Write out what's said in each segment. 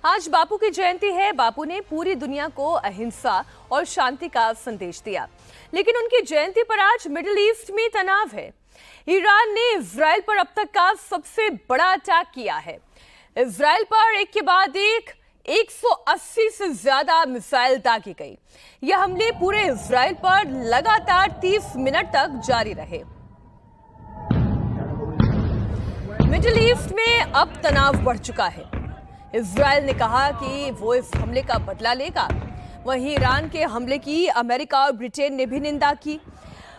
आज बापू की जयंती है। बापू ने पूरी दुनिया को अहिंसा और शांति का संदेश दिया, लेकिन उनकी जयंती पर आज मिडिल ईस्ट में तनाव है। ईरान ने इजराइल पर अब तक का सबसे बड़ा अटैक किया है। इजराइल पर एक के बाद एक 180 से ज्यादा मिसाइल दागी गई। यह हमले पूरे इजराइल पर लगातार 30 मिनट तक जारी रहे। मिडिल ईस्ट में अब तनाव बढ़ चुका है। इजराइल ने कहा कि वो इस हमले का बदला लेगा। वहीं ईरान के हमले की अमेरिका और ब्रिटेन ने भी निंदा की।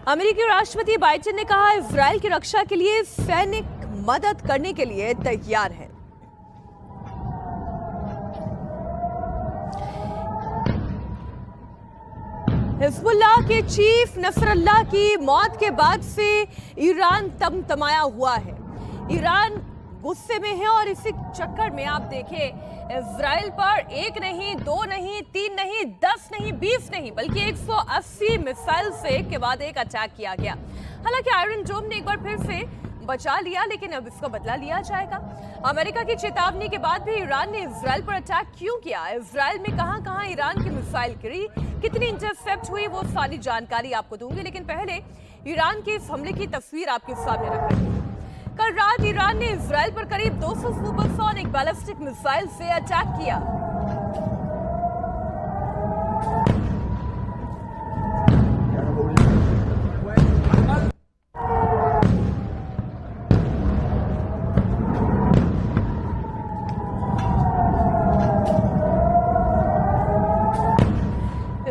अमेरिकी राष्ट्रपति बाइडेन ने कहा इजराइल की रक्षा के लिए सैनिक मदद करने के लिए तैयार है। हिजबुल्लाह के चीफ नसरल्लाह की मौत के बाद से ईरान तमतमाया हुआ है। ईरान गुस्से में है और इसी चक्कर में आप देखें इजराइल पर एक नहीं, दो नहीं, तीन नहीं, 10 नहीं, 20 नहीं, बल्कि 180 मिसाइल से एक के बाद एक अटैक किया गया। हालांकि आयरन डोम ने एक बार फिर से बचा लिया, लेकिन अब इसका बदला लिया जाएगा। अमेरिका की चेतावनी के बाद भी ईरान ने इजराइल पर अटैक क्यों किया? इजराइल में कहां-कहां ईरान की मिसाइल गिरी, कितनी इंटरसेप्ट हुई, वो सारी जानकारी आपको दूंगी। लेकिन पहले ईरान के इस हमले की तस्वीर आपके सामने रख रही हूं। कल रात ईरान ने इजराइल पर करीब 200 सुपरसोनिक बैलिस्टिक मिसाइल से अटैक किया।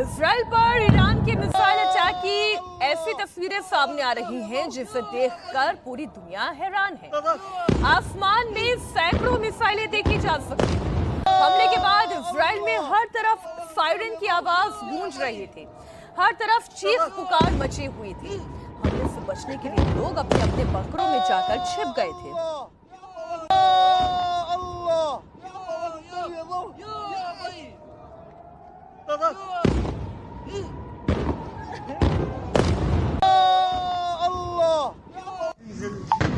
इजराइल पर ईरान के मिसाइल अटैक की ऐसी तस्वीरें सामने आ रही हैं जिसे देखकर पूरी दुनिया हैरान है। आसमान में सैकड़ों मिसाइलें देखी जा सकती हैं। हमले के बाद इजराइल में हर तरफ सायरन की आवाज गूंज रही थी, हर तरफ चीख पुकार मची हुई थी। हमले से बचने के लिए लोग अपने अपने बंकरों में जाकर छिप गए थे।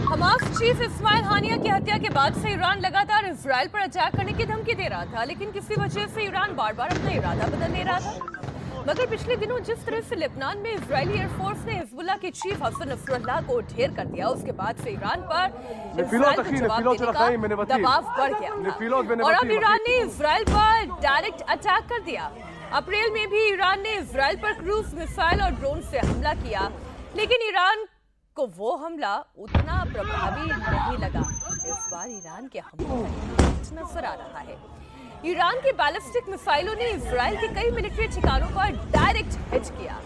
हमास चीफ इस्माइल हानिया की हत्या के बाद से ईरान लगातार इजराइल पर अटैक करने की धमकी दे रहा था, लेकिन किसी वजह से ईरान बार बार अपना इरादा बदल ले रहा था। मगर पिछले दिनों जिस तरह से लेबनान में इजरायली एयरफोर्स ने हिजबुल्लाह के चीफ हसन नसरल्लाह को ढेर कर दिया, उसके बाद से ईरान पर इजराइल को जवाब देने का दबाव बढ़ गया और अब ईरान ने इजराइल पर डायरेक्ट अटैक कर दिया। अप्रैल में भी ईरान ने इजराइल पर क्रूज मिसाइल और ड्रोन से हमला किया, लेकिन ईरान को वो हमला उतना प्रभावी नहीं लगा। इस बार ईरान के हमलों में नजर आ रहा है। ईरान की बैलिस्टिक मिसाइलों ने इजराइल के कई मिलिट्री ठिकानों पर डायरेक्ट हिट किया।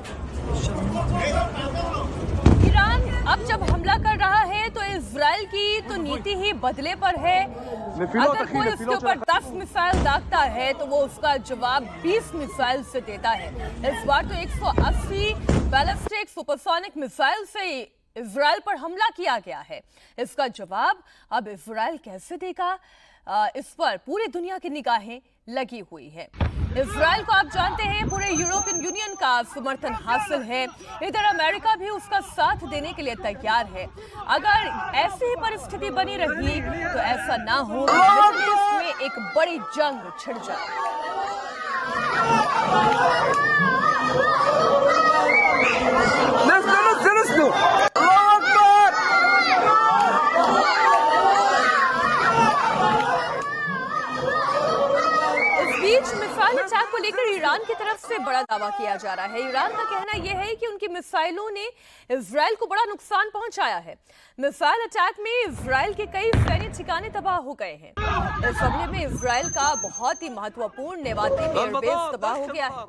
ईरान अब जब हमला कर रहा है तो इजराइल की तो नीति ही बदले पर है। अगर कोई उसके ऊपर 10 मिसाइल दागता है तो वो उसका जवाब 20 मिसाइल से देता है। इस बार तो 180 बैलिस्टिक सुपरसोनिक मिसाइल से इजराइल पर हमला किया गया है। इसका जवाब अब इजराइल कैसे देगा, इस पर पूरी दुनिया की निगाहें लगी हुई है। इजराइल को आप जानते हैं पूरे यूरोपियन यूनियन का समर्थन हासिल है। इधर अमेरिका भी उसका साथ देने के लिए तैयार है। अगर ऐसी ही परिस्थिति बनी रही तो ऐसा ना हो मिडिल ईस्ट में एक बड़ी जंग छिड़ जाए। मिसाइल अटैक को लेकर ईरान की तरफ से बड़ा दावा किया जा रहा है। ईरान का कहना यह है कि उनकी मिसाइलों ने इजराइल को बड़ा नुकसान पहुंचाया है। मिसाइल अटैक में इजराइल के कई सैन्य ठिकाने तबाह हो गए हैं। इस हमले में इजराइल का बहुत ही महत्वपूर्ण नेवाती एयरबेस तबाह हो गया है।